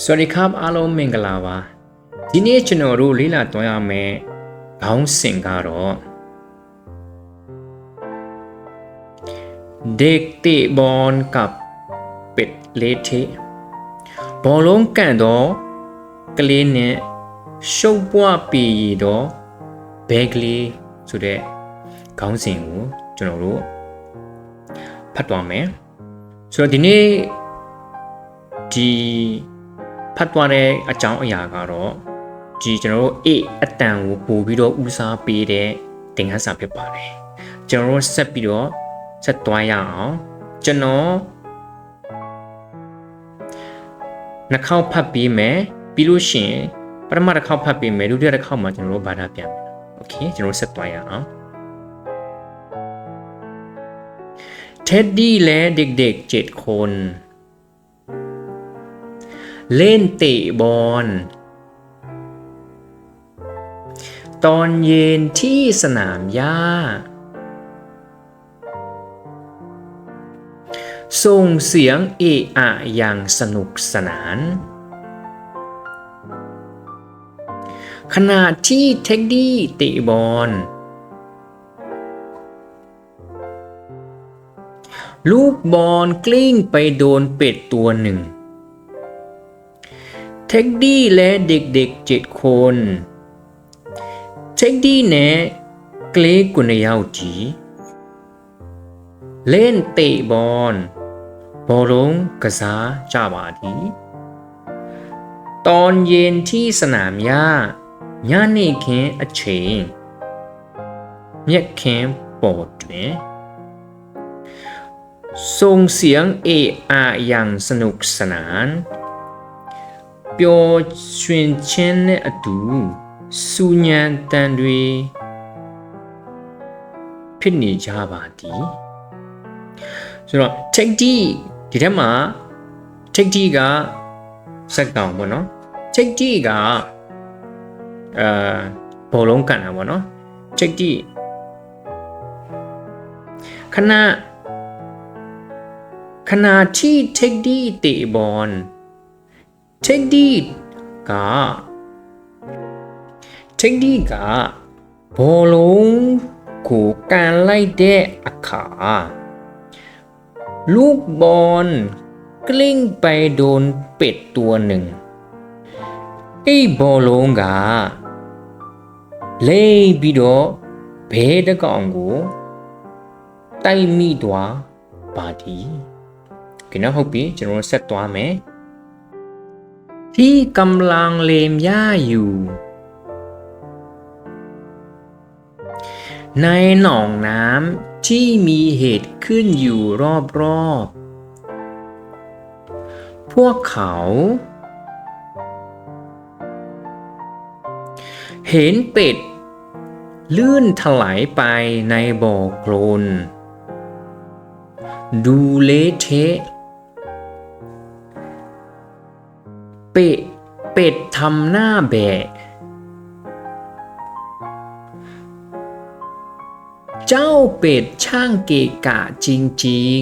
สวัสดีครับအားလုံးမင်္ဂလာပါဒီနေ့ကျွန်တော်တို့လေ့လာသွားရမယ့်ခေါင်းစဉ်ကတော့เด็กเตะบอลกับเป็ดเละเทะဘောလုံးကန်တော့ကလေးနဲ့ရှုပ်ပွားปีတော့ဘဲကလေးဆိုတဲ့ခေါင်းစဉ်ကိုကျွန်တော်တို့ဖတ်သွားမယ်ဆိုတော့ဒီနေ့ဒီဖတ်သွားတဲ့အကြောင်းအရာကတော့ဒီကျွန်တော်တို့ A အတန်ကိုပို့ပြီးတော့ဦးစားပေးတဲ့သင်ခန်းစာဖြစ်ပါတယ်ကျွန်တော်တို့ဆက်ပြီးတော့ဆက်သွားရအောင်ကျွန်တော်နှစ်ခေါက်ဖတ်ပြီးမယ်ပြီးလို့ရှိရင်ပထမတစ်ခေါက်ဖတ်ပြီးမယ်ဒုတိယတစ်ခေါက်မှာကျွန်တော်တို့ဘာသာပြန်မယ်โอเคကျွန်တော်ဆက်သွားရအောင်เท็ดดี้และเด็กๆ7คนเล่นเตะบอลตอนเย็นที่สนามหญ้าส่งเสียงเอะอะอย่างสนุกสนานขณะที่เท็ดดี้เตะบอลลูกบอลกลิ้งไปโดนเป็ดตัวหนึ่งเท็ดดี้และเด็กๆ7คนเท็ดดี้နဲ့ကလေး9ယောက်ကြီးเล่นเตะบอลဘောလုံးကစားကြပါသည်ตอนเย็นที่สนามหญ้าညနေခင်းအချိန်မြက်ခင်းပေါ်တွင်ส่งเสียงเอะอะอย่างสนุกสนานပျော်ရွှင်ခြင်းနဲ့အတူစူညံတန်တွေဖြစ်နေကြပါသည်ဆိုတော့ Teddy ဒီထဲမှာ Teddy ကစက်ကောင်ပေါ့နော် Teddy ကဘောလုံးကန်တာပေါ့နော် Teddy ခณะที่ Teddy เตะบอลTeddy ကဘောလုံးကိုကန်လိုက်တဲ့အခါลูกบอลกลิ้งไปโดนเป็ดตัวหนึ่งไอ้ဘောလုံးကလိမ့်ပြီးတော့ဘဲတစ်ကောင်ကိုတိုက်မိသွားပါသည်ကျွန်တော်ဟုတ်ပြီကျွန်တော်ဆက်သွားမယ်ที่กำลังเลมหญ้าอยู่ในหนองน้ำที่มีเห็ดขึ้นอยู่รอบๆพวกเขาเห็นเป็ดลื่นถลายไปในบ่อโคลนดูเละเทะเป็ดทำหน้าแบะเจ้าเป็ดช่างเกะกะจริง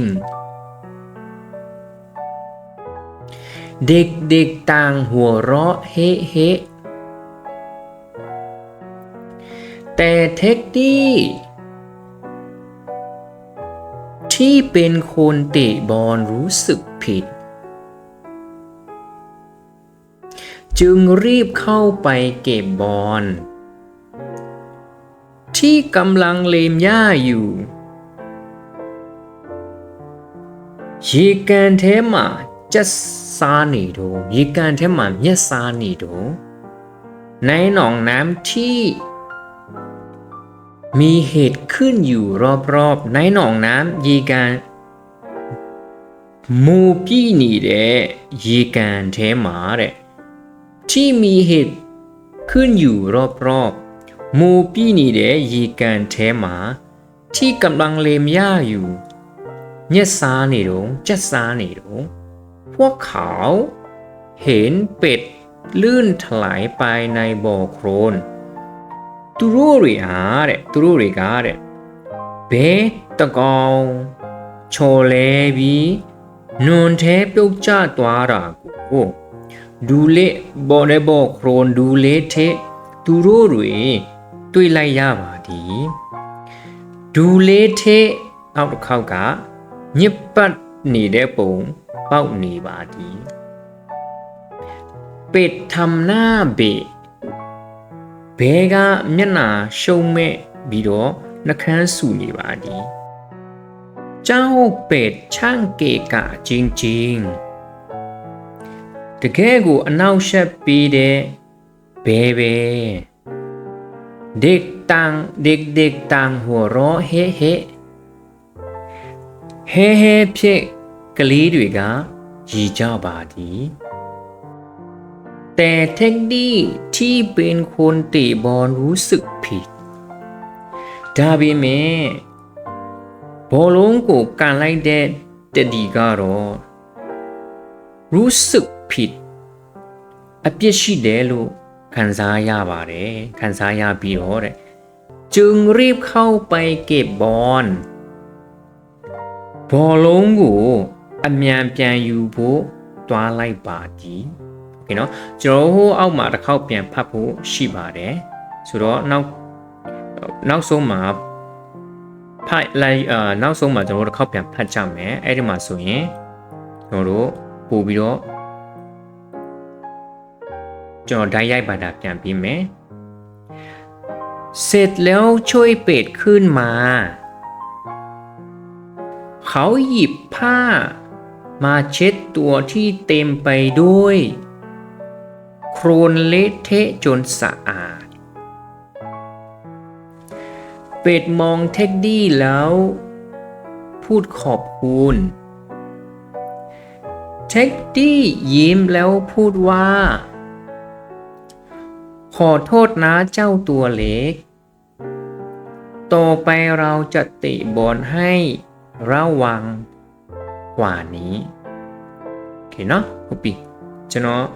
ๆเด็กๆต่างหัวเราะเฮะแต่เท็ดดี้ที่เป็นคนเตะบอลรู้สึกผิดจึงรีบเข้าไปเก็บบอลที่กำลังเลมหญ้าอยู่ရေကန်ထဲမှာကျက်စားနေတော့ရေကန်ထဲမှာမျက်စားနေတော့ในหนองน้ำที่มีเห็ดขึ้นอยู่รอบๆในหนองน้ำရေကန်မူပြည့်နေတဲ့ရေကန်ထဲမှာတဲ့ที่มีเห็ดขึ้นอยู่รอบๆหมู่พี่นี่เด้ยีกันแท้มาที่กำลังเลมหญ้าอยู่เนี่ยซานี่ดงจัดซานี่ดงพวกเขาเห็นเป็ดลื่นถลายไปในบ่อโคลนသူတို့တွေကတဲ့ဘဲတကောင်ချော်လဲပြီးနွန်ထဲပြုတ်ကျသွားတာကို ဒူလေဘော်ရဲဘော်ခရွန်ဒူလေထေသူတို့တွေတွေ့လိုက်ရပါသည်ဒူလေထေအောက်တစ်ခေါက်ကညစ်ပတ်နေတဲ့ပုံပေါက်နေပါသည်เป็ดทำหน้าเบะဘဲကမျက်နှာရှုံမဲ့ပြီးတော့နှကန်းဆူနေပါသည်เจ้าเป็ดช่างเกะกะจริงๆတကယ်ကိုအနောက်ရှက်ပေးတဲ့ဘဲเด็กตังเด็กตังหัวเราะเฮ้เฮ้ဖြစ်ကလေးတွေကရည်ကြပါသည်แต่เทคดี้ที่เป็นคนเตะบอลรู้สึกผิดဒါပေမဲ့ဘောလုံးကိုကန်လိုက်တဲ့တဒီကတော့รู้สึกผิดအပြစ်ရှိတယ်လို့ခံစားရပါတယ်ခံစားရပြီးတော့တဲ့จึงรีบเข้าไปเก็บบอลဘောလုံးကိုအမြန်ပြန်ယူဖို့တွားလိုက်ပါသည်โอเคเนาะကျွန်တော်ဟိုအောက်မှာတစ်ခေါက်ပြန်ဖတ်ဖို့ရှိပါတယ်ဆိုတော့နောက်ဆုံးမှာဖတ်လိုက်နောက်ဆုံးမှာကျွန်တော်တို့တစ်ခေါက်ပြန်ဖတ်ကြမယ်အဲ့ဒီမှာဆိုရင်ကျွန်တော်တို့ပို့ပြီးတော့ကျွန်တော်ဓာတ်ရိုက်ပါတာပြန်ပြီးမယ်เสร็จแล้วช่วยเป็ดขึ้นมาเขาหยิบผ้ามาเช็ดตัวที่เต็มไปด้วยโคลนเละเทะจนสะอาดเป็ดมองเท็ดดี้แล้วพูดขอบคุณเท็ดดี้ยิ้มแล้วพูดว่าขอโทษนะเจ้าตัวเล็กต่อไปเราจะเตะบอลให้ระวังกว่านี้โอเคเนาะဟုတ်ပြီကျွန်တော်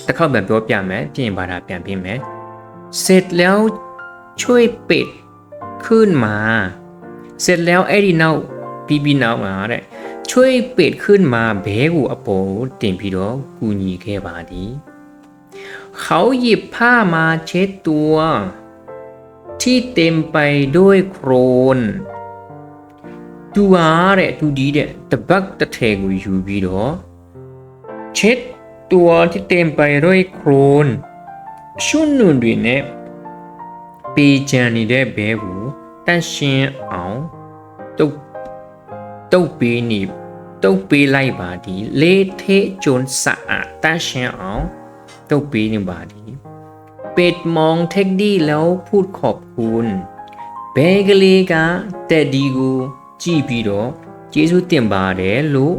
တစ်ခေါက်ပြန်ပြောပြမယ်ပြင်ပါတာပြန်ပြင်မယ်เสร็จแล้วช่วยเป็ดขึ้นมาเสร็จแล้วအဲ့ဒီနောက်ပြီးနောက်မှာတဲ့ช่วยเป็ดขึ้นมาဘဲကိုအပေါ်တင်ပြီးတော့ကူညီခဲ့ပါသည်เขาหยิบผ้ามาเช็ดตัวที่เต็มไปด้วยโคลนသူဟာတဲ့သူဒီတဲ့တပတ်တစ်ထည်ကိုယူပြီးတော့เช็ดตัวที่เต็มไปด้วยโคลนชุ่นนุ่นတွေနဲ့ပေချန်နေတဲ့ဘဲကိုတန့်ရှင်းအောင်တုပ်ပေးလိုက်ပါသည်လေးထဲจนสะอาดတန့်ရှင်းအောင်တုပ်ပေးနေပါသည်เป็ดมองเท็ดดี้แล้วพูดขอบคุณဘဲကလေးကတက်ဒီကိုကြည့်ပြီးတော့ကျေးဇူးတင်ပါတယ်လို့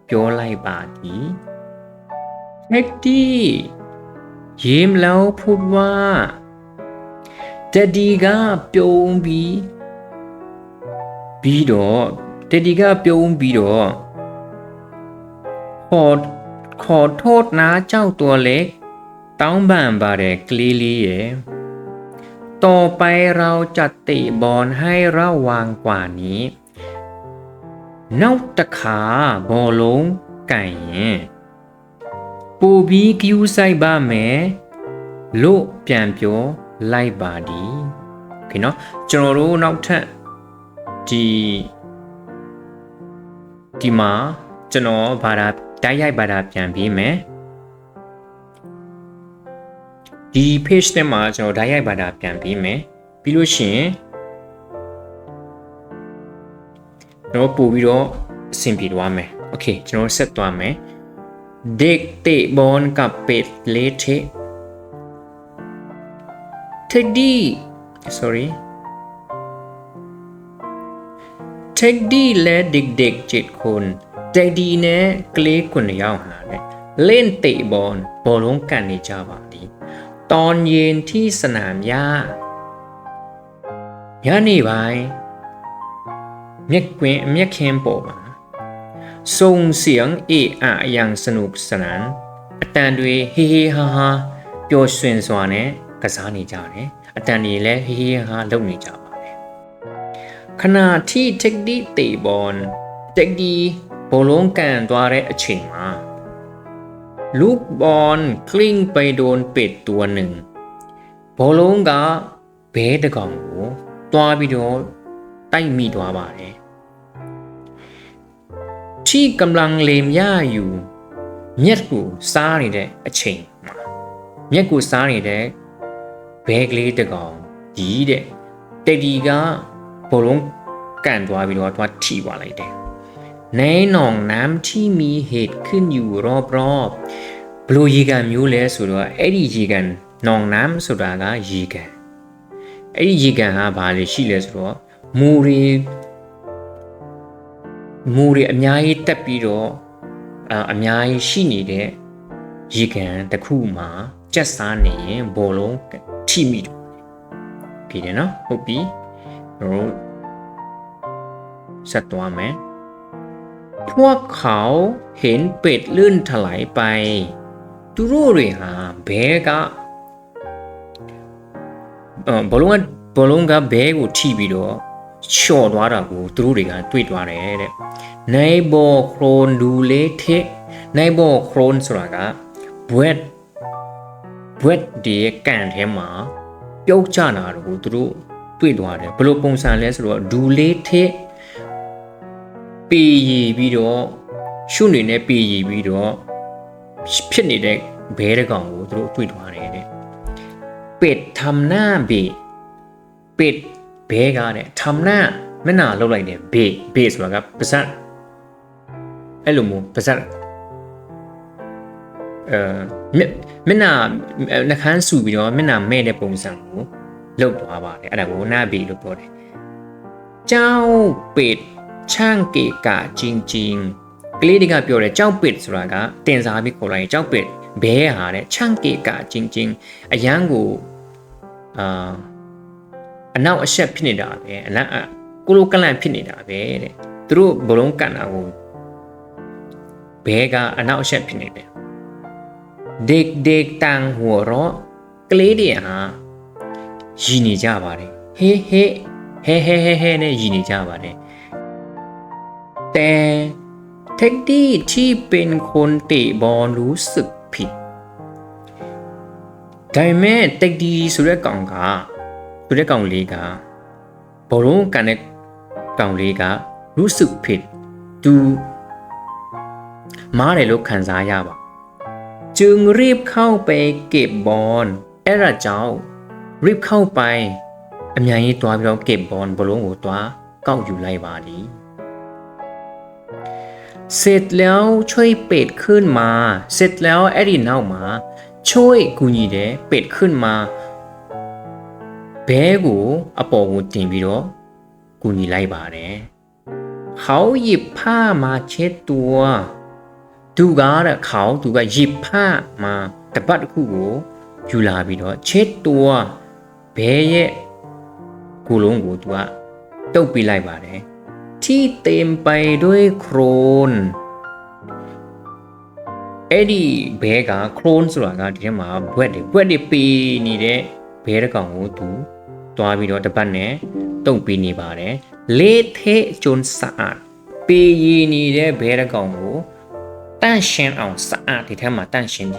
ပြောလိုက်ပါသည်เท็ดดี้ยิ้มแล้วพูดว่าတက်ဒီကပြုံးပြီးတော့တက်ဒီကပြုံးပြီးတော့ขอโทษนะเจ้าตัวเล็กတောင်းပန်ပါတယ်ကလေးလေးရဲ့ต่อไปเราจะเตะบอลให้ระวังกว่านี้နောက်တစ်ခါဘောလုံးကန်ရင်ပိုပြီးကျူးဆိုင်ပါမယ်လို့ပြန်ပြောလိုက်ပါသည်โอเคเนาะကျွန်တော်တို့နောက်ထပ်ဒီမှာကျွန်တော်ဘာသာတိုက်ရိုက်ဘာသာပြန်ပြီးမယ်ဒီ page ထဲမှာကျွန်တော်ဓာတ်ရိုက်ဘာသာပြန်ပြီးမယ်ပြီးလို့ရှိရင်တော့ပို့ပြီးတော့အဆင်ပြေသွားမယ်โอเคကျွန်တော်ဆက်သွားမယ်เด็กเตะบอลกับเป็ดเละเทะเท็ดดี้และเด็กๆ7คนเท็ดดี้နဲ့ကလေး9ယောက်ဟာเล่นเตะบอลဘောလုံးကန်နေကြပါသည်ตอนเย็นที่สนามหญ้าညနေပိုင်းမြက်ခင်းပေါ်မှာส่งเสียงเอะอะอย่างสนุกสนานအတန်တွေဟေးဟေးဟာဟာပျော်ရွှင်စွာနဲ့ကစားနေကြတယ်အတန်တွေလည်းဟေးဟေးဟာလုပ်နေကြပါတယ်ခဏที่เท็ดดี้เตะบอลเท็ดดี้ ဘောလုံးကန်သွားတဲ့အချိန်မှာลูกบอลกลิ้งไปโดนเป็ดตัวหนึ่งဘောလုံးကဘဲတစ်ကောင်ကိုတွားပြီးတော့တိုက်မိသွားပါတယ်ที่กำลังเลมหญ้าอยู่မြက်ကိုစားနေတဲ့အချိန်မှာမြက်ကိုစားနေတဲ့ဘဲကလေးတစ်ကောင်ကြီးတဲ့တက်ဒီကဘောလုံးကန်သွားပြီးတော့သွားထိသွားလိုက်တယ်ในหนองน้ำที่มีเหตุขึ้นอยู่รอบๆบลูยีกันမျိုးလဲဆိုတော့အဲ့ဒီยีกันหนองน้ำဆိုတာကยีกันအဲ့ဒီยีกันဟာဘာလဲရှိလဲဆိုတော့မူတွေအများကြီးတက်ပြီးတော့အများကြီးရှိနေတဲ့ยีกันတစ်ခုမှာကျက်စားနေရင်ဘောလုံးထိမိတယ်ပြီတယ်နော်ဟုတ်ပြီတို့ဆက်သွားမယ်พวกเขาเห็นเป็ดลื่นถลายไปသူတို့တွေဟာဘဲကဘောလုံးကဘဲကိုထိပြီးတော့ချော့သွားတာကိုသူတို့တွေကတွေ့သွားတယ်တဲ့ในบ่อโคลนดูเละเทะในบ่อโคลนဆိုတာကဘွက်ဒီကန်ထဲမှာပြုတ်ချတာကိုသူတို့တွေ့သွားတယ်ဘယ်လိုပုံစံလဲဆိုတော့ဒူလေးเทะပေရည်ပြီးတော့ရှုနေနဲ့ပေရည်ပြီးတော့ဖြစ်နေတဲ့ဘဲတကောင်ကိုသူတို့တွေ့သွားတယ်တဲ့เป็ดทำหน้าเบะเป็ดဘဲကတဲ့ทำหน้าမျက်နှာလှုပ်လိုက်တယ်ဘေ့ဆိုတာကပါးစပ်အဲ့လိုမျိုးပါးစပ်မျက်နှာနှခမ်းဆူပြီးတော့မျက်နှာမဲ့တဲ့ပုံစံကိုလှုပ်သွားပါတယ်အဲ့ဒါကိုหน้าဘေ့လို့ပြောတယ်เจ้าเป็ดช่างเกะกะจริงๆကလေးတွေကပြောတယ်ကြောက်เป็ดဆိုတာကတင်စားပြီးခေါ်လိုက်ရင်ကြောက်เป็ดဘဲဟာတဲ့ช่างเกะกะจริงๆအရန်ကိုအနောက်အရှက်ဖြစ်နေတာပဲအလန့်ကိုလိုကလန့်ဖြစ်နေတာပဲတဲ့သူတို့ဘလုံးကန်တာကိုဘဲကအနောက်အရှက်ဖြစ်နေတယ်เด็กๆต่างหัวเราะကလေးတွေဟာရည်နေကြပါတယ်ဟေးဟဲနဲ့ရည်နေကြပါတယ်แต่เท็ดดี้ที่เป็นคนเตะบอลรู้สึกผิดဒါပေမဲ့เท็ดดี้ဆိုတဲ့ကောင်လေးကဘောလုံးကန်တဲ့ကောင်လေးကรู้สึกผิดသူမားတယ်လို့ခံစားရပါจึงรีบเข้าไปเก็บบอลအဲ့ဒါကြောင့်รีบเข้าไปအမြန်ကြီးတွားပြီးတော့เก็บบอลဘောလုံးကိုတွားကောက်ယူလိုက်ပါသည်เสร็จแล้วช่วยเป็ดขึ้นมาเสร็จแล้วအဲ့ဒီနောက်မှာช่วยကူညီတယ်เป็ดขึ้นมาဘဲကိုအပေါ်ကိုတင်ပြီးတော့ကူညီလိုက်ပါတယ်เขาหยิบผ้ามาเช็ดตัวသူကหยิบผ้ามาတပတ်တစ်ခုကိုယူလာပြီးတော့เช็ดตัวဘဲရဲ့ကိုယ်လုံးကိုသူကတုပ်ပေးလိုက်ပါတယ်ที่เต็มไปด้วยโครนအဲ့ဒီဘဲကโครนဆိုတာကဒီထဲမှာဘွက်တွေပေနေတဲ့ဘဲတစ်ကောင်ကိုသူတွားပြီးတော့တပတ်နဲ့တုပ်ပေးနေပါတယ်လေထဲကျွန်းစအာပေရည်နေတဲ့ဘဲတစ်ကောင်ကိုတန့်ရှင်းအောင်စအာဒီထဲမှာတန့်ရှင်း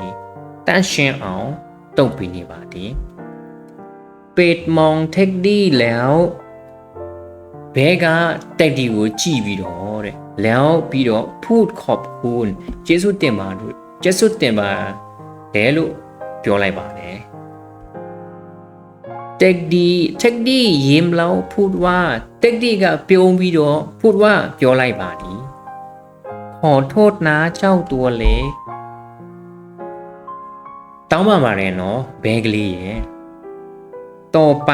အောင်တုပ်ပေးနေပါတယ်เป็ดมองเท็ดดี้แล้วဘဲကတက်ဒီကိုကြည့်ပြီးတော့တဲ့แล้วပြီးတော့พูดขอบคุณကျေးဇူးတင်ပါတယ်လို့ပြောလိုက်ပါတယ်တက်ဒီยิ้มแล้วพูดว่าတက်ဒီကပြုံးပြီးတော့พูดว่าပြောလိုက်ပါသည်ขอโทษนะเจ้าตัวเล็กတောင်းပန်ပါတယ်နော်ဘဲကလေးရဲ့ต่อไป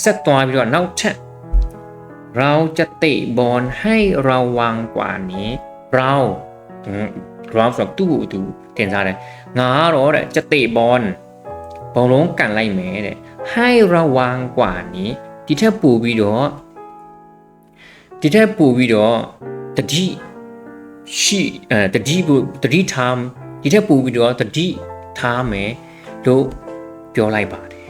ဆက်သွားပြီးတော့နောက်ထပ်เราจะเตะบอลให้ระวังกว่านี้เราဆိုတော့သူ့ကိုသူတင်စားတယ်ငါကတော့တဲ့จะเตะบอลဘောလုံးကန်လိုက်မယ်တဲ့ให้ระวังกว่านี้ဒီထက်ပိုပြီးတော့တတိရှိတတိထားဒီထက်ပိုပြီးတော့တတိထားမယ်လို့ပြောလိုက်ပါတယ်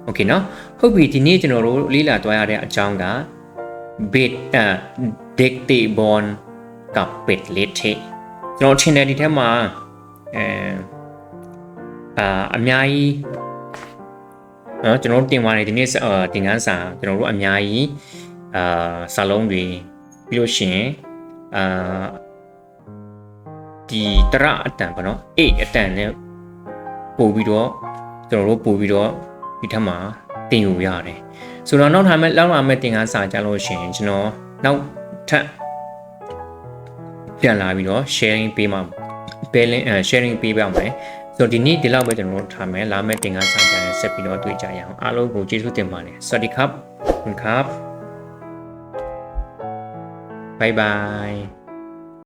โอเคเนาะဟုတ်ပြီဒီနေ့ကျွန်တော်တို့လေ့လာသွားရတဲ့အကြောင်းကเด็กเตะบอล กับเป็ดเละเทะကျွန်တော်ထင်တယ်ဒီထက်မှာအများကြီးနော်ကျွန်တော်တို့တင်သွားတယ်ဒီနေ့တင်ကန်းစာကျွန်တော်တို့အများကြီးစာလုံးတွေပြီးလို့ရှိရင်ဒီတရအတန်ပေါ့နော်အေးအတန်နဲ့ပို့ပြီးတော့ကျွန်တော်တို့ပို့ပြီးတော့ဒီထက်မှာတင်ယူရတယ်ဆိုတော့နောက်လာမယ့်တင်ကန်းစာကြလို့ရှိရင်ကျွန်တော်နောက်ထပ်ပြန်လာပြီးတော့ sharing ပေးမှာsharing ပေးပါမယ်ဆိုတော့ဒီနေ့ဒီလောက်ပဲကျွန်တော်တို့ထားမယ်လာမယ့်တင်ကန်းစာကြရင်ဆက်ပြီးတော့တွေ့ကြရအောင်အားလုံးကိုကျေးဇူးတင်ပါတယ်สวัสดีครับขอบคุณครับบ๊ายบาย